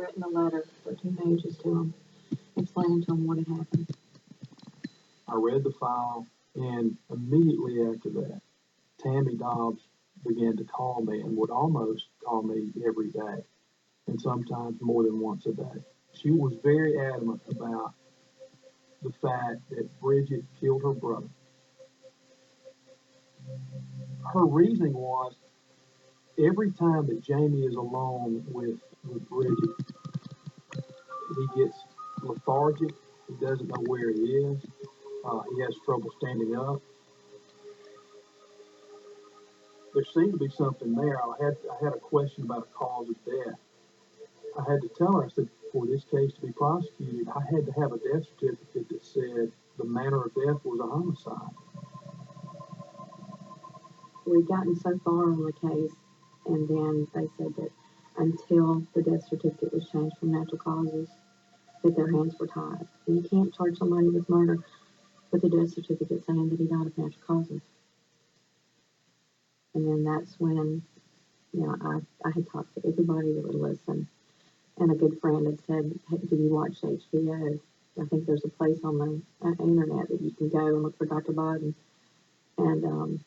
written a letter for 2 pages to him, explaining to him what had happened. I read the file, and immediately after that, Tammy Dobbs began to call me and would almost call me every day, and sometimes more than once a day. She was very adamant about the fact that Bridget killed her brother. Her reasoning was every time that Jamie is alone with Bridget, he gets lethargic. He doesn't know where he is. He has trouble standing up. There seemed to be something there. I had a question about a cause of death. I had to tell her, I said, for this case to be prosecuted, I had to have a death certificate that said the manner of death was a homicide. We'd gotten so far on the case, and then they said that until the death certificate was changed from natural causes, that their hands were tied. And you can't charge somebody with murder with a death certificate saying that he died of natural causes. And then that's when, I had talked to everybody that would listen. And a good friend had said, hey, do you watch HBO? I think there's a place on the internet that you can go and look for Dr. Biden, and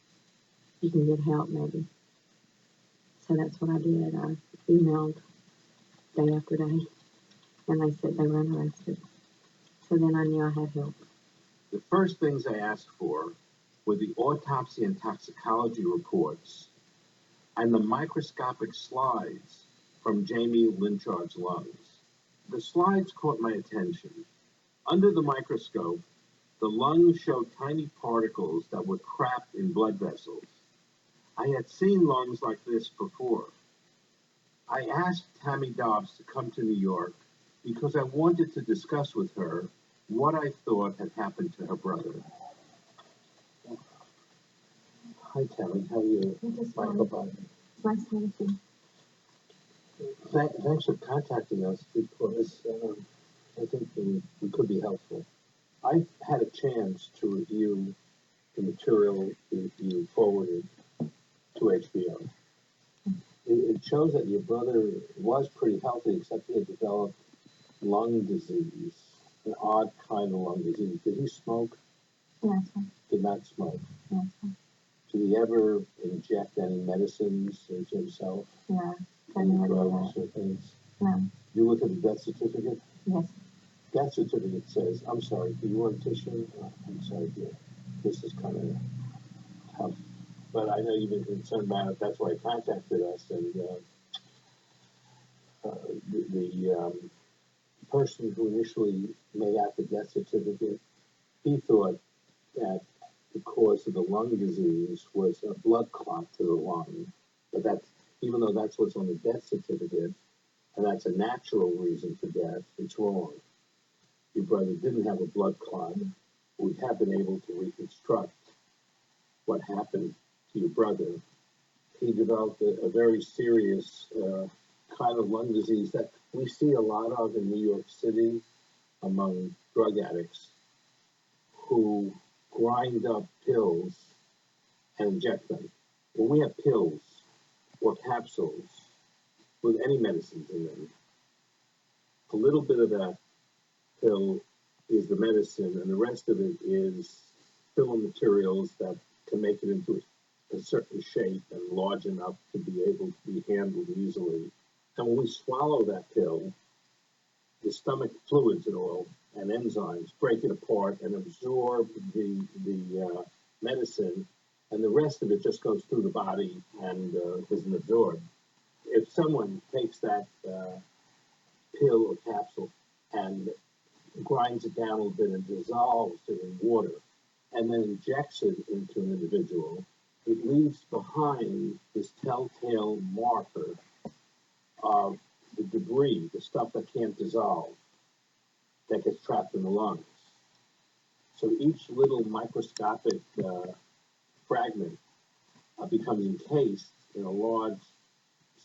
you can get help maybe. So that's what I did. I emailed day after day, and they said they were interested. So then I knew I had help. The first things I asked for were the autopsy and toxicology reports and the microscopic slides from Jamie Lynchard's lungs. The slides caught my attention. Under the microscope, the lungs showed tiny particles that were trapped in blood vessels. I had seen lungs like this before. I asked Tammy Dobbs to come to New York because I wanted to discuss with her what I thought had happened to her brother. Hi, Tammy. How are you? Michael Biden. It's nice to meet you. Thanks for contacting us because I think we could be helpful. I had a chance to review the material that you forwarded to HBO. It shows that your brother was pretty healthy, except he had developed lung disease, an odd kind of lung disease. Did he smoke? Yes, sir. Did not smoke? Yes, sir. Did he ever inject any medicines into himself? No. Any drugs or things? No. You look at the death certificate? Yes. Death certificate says, I'm sorry, do you want tissue? I'm sorry, dear. This is kind of tough. But I know you've been concerned about it. That's why you contacted us. And the person who initially made out the death certificate, he thought that the cause of the lung disease was a blood clot to the lung. But that's, even though that's what's on the death certificate, and that's a natural reason for death, it's wrong. Your brother didn't have a blood clot. We have been able to reconstruct what happened to your brother. He developed a very serious kind of lung disease that we see a lot of in New York City among drug addicts who grind up pills and inject them. When we have pills or capsules with any medicines in them, a little bit of that pill is the medicine, and the rest of it is filler materials that can make it into a certain shape and large enough to be able to be handled easily. And when we swallow that pill, the stomach fluids and all and enzymes break it apart and absorb the medicine, and the rest of it just goes through the body and isn't absorbed. If someone takes that pill or capsule and grinds it down a little bit and dissolves it in water and then injects it into an individual, it leaves behind this telltale marker of the debris, the stuff that can't dissolve, that gets trapped in the lungs. So each little microscopic fragment becomes encased in a large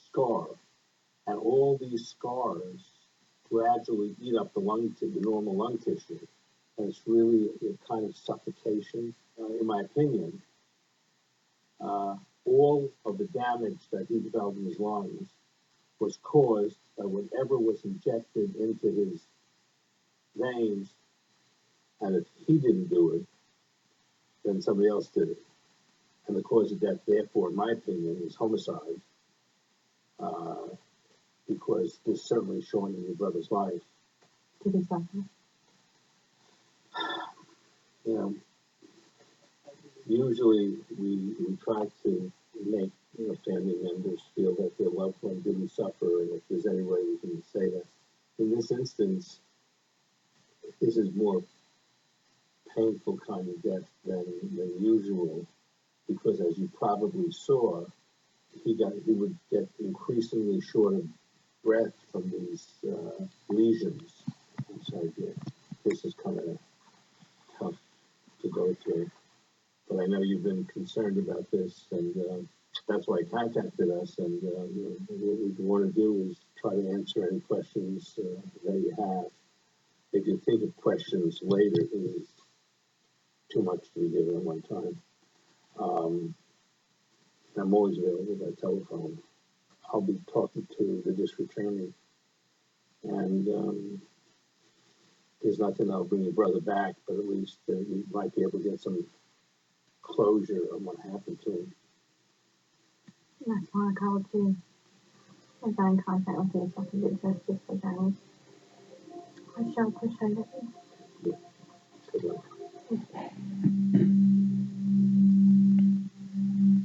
scar, and all these scars gradually eat up the normal lung tissue, and it's really a kind of suffocation, in my opinion. All of the damage that he developed in his lungs was caused by whatever was injected into his veins, and if he didn't do it, then somebody else did it. And the cause of death, therefore, in my opinion, is homicide, because this certainly shortened your brother's life. Did he suffer? You know, usually we try to make family members feel that their loved one didn't suffer, and if there's any way we can say that. In this instance, this is more painful kind of death than usual, because as you probably saw, he would get increasingly short of breath from these lesions inside here. This is kind of tough to go through. But I know you've been concerned about this, and that's why you contacted us. And what we want to do is try to answer any questions that you have. If you think of questions later, it is too much to be given at one time. I'm always available by telephone. I'll be talking to the district attorney, and there's nothing that'll bring your brother back, but at least we might be able to get some closure on what happened to him. That's why I called you. I got in contact with you so I could get justice for James. I sure appreciate it. Yeah. Good luck.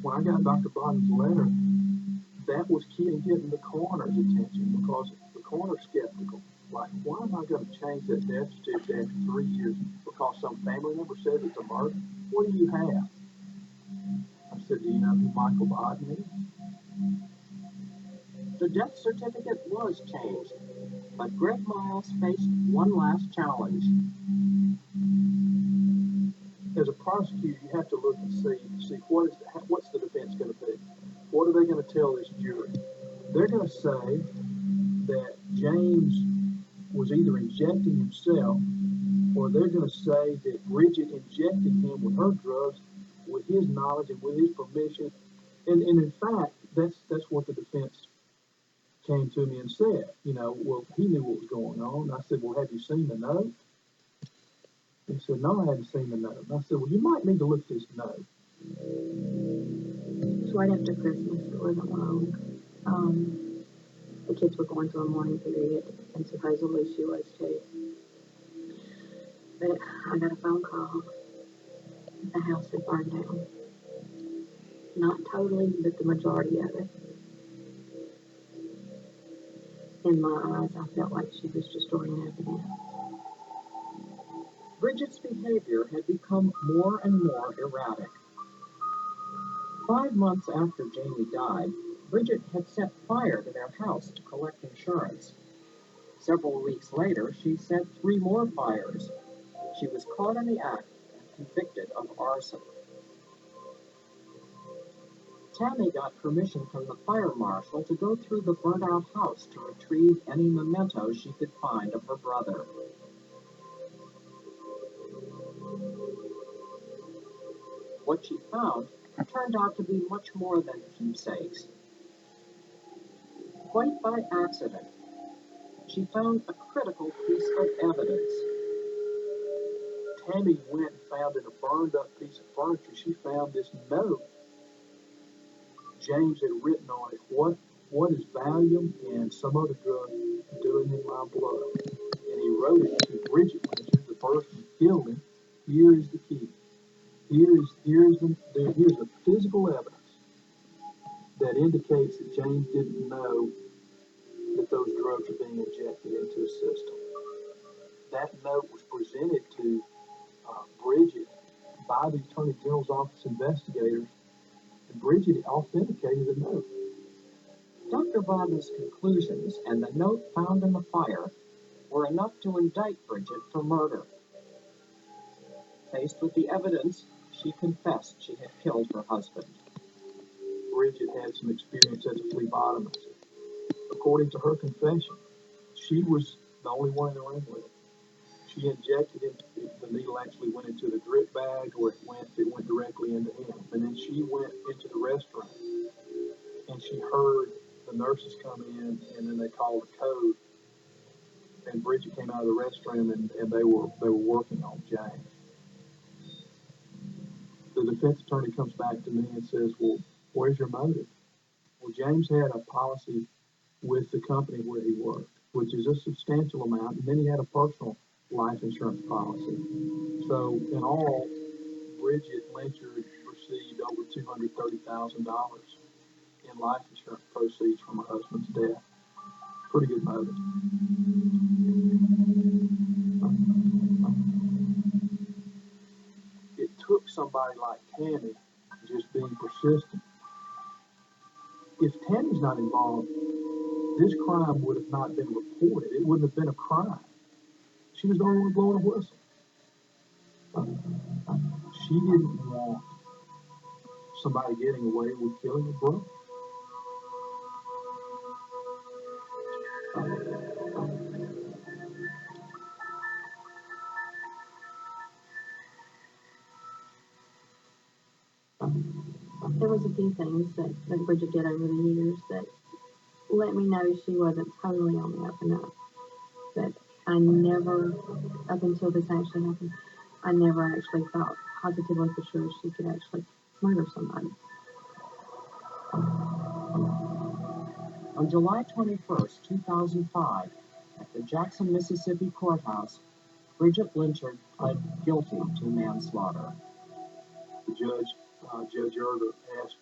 When I got Dr. Bottom's letter, that was key in getting the coroner's attention, because the coroner's skeptical. Like, why am I going to change that death certificate after 3 years because some family member says it's a murder? What do you have? I said, do you know who Michael Bottom is? The death certificate was changed, but Greg Miles faced one last challenge. As a prosecutor, you have to look and see what's the defense going to be. What are they going to tell this jury? They're going to say that James was either injecting himself, or they're going to say that Bridget injected him with her drugs with his knowledge and with his permission. And in fact, that's what the defense came to me and said. Well, he knew what was going on. I said, well, have you seen the note? He said, no, I hadn't seen the note. And I said, well, you might need to look at this note. It was right after Christmas. It wasn't long. The kids were going through a mourning period, and supposedly she was too. But I got a phone call. The house had burned down. Not totally, but the majority of it. In my eyes, I felt like she was destroying evidence. Bridget's behavior had become more and more erratic. 5 months after Jamie died, Bridget had set fire to their house to collect insurance. Several weeks later, she set 3 more fires. She was caught in the act and convicted of arson. Tammy got permission from the fire marshal to go through the burnt-out house to retrieve any mementos she could find of her brother. What she found turned out to be much more than keepsakes. Quite by accident, she found a critical piece of evidence. Tammy went and found in a burned up piece of furniture, she found this note James had written on it, what is Valium and some other drug doing in my blood? And he wrote it to Bridget Winter, the person who killed him. Here is the key. Here's the physical evidence that indicates that James didn't know that those drugs were being injected into his system. That note was presented to Bridget by the Attorney General's office investigators, and Bridget authenticated the note. Dr. Bobbitt's conclusions and the note found in the fire were enough to indict Bridget for murder. Faced with the evidence, she confessed she had killed her husband. Bridget had some experience as a phlebotomist. According to her confession, she was the only one in the room with it. She injected him. The needle actually went into the drip bag where it went directly into him. And then she went into the restroom and she heard the nurses come in, and then they call the code, and Bridget came out of the restroom, and they were working on James. The defense attorney comes back to me and says, well, where's your motive? Well, James had a policy with the company where he worked, which is a substantial amount, and then he had a personal life insurance policy. So in all, Bridget Lynchard received over $230,000 in life insurance proceeds from her husband's death. Pretty good motive. It took somebody like Tammy just being persistent. If Tammy's not involved, this crime would have not been reported. It wouldn't have been a crime. She was the only one blowing a whistle. She didn't want somebody getting away with killing her brother. There was a few things that Bridget did over the years that let me know she wasn't totally on the up and up. But I never, up until this actually happened, I never actually thought positively for sure she could actually murder somebody. On July 21st, 2005, at the Jackson, Mississippi courthouse, Bridget Lynchard pled guilty to manslaughter. The judge, Judge Erder, asked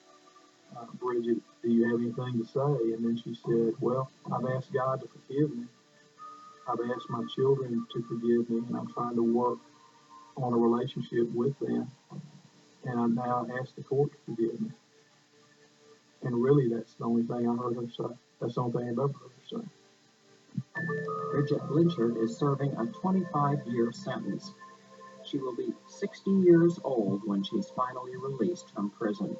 Bridget, do you have anything to say? And then she said, well, I've asked God to forgive me. I've asked my children to forgive me, and I'm trying to work on a relationship with them. And I now ask the court to forgive me. And really, that's the only thing I heard her say. That's the only thing I've ever heard her say. Bridget Lynchard is serving a 25-year sentence. She will be 60 years old when she's finally released from prison.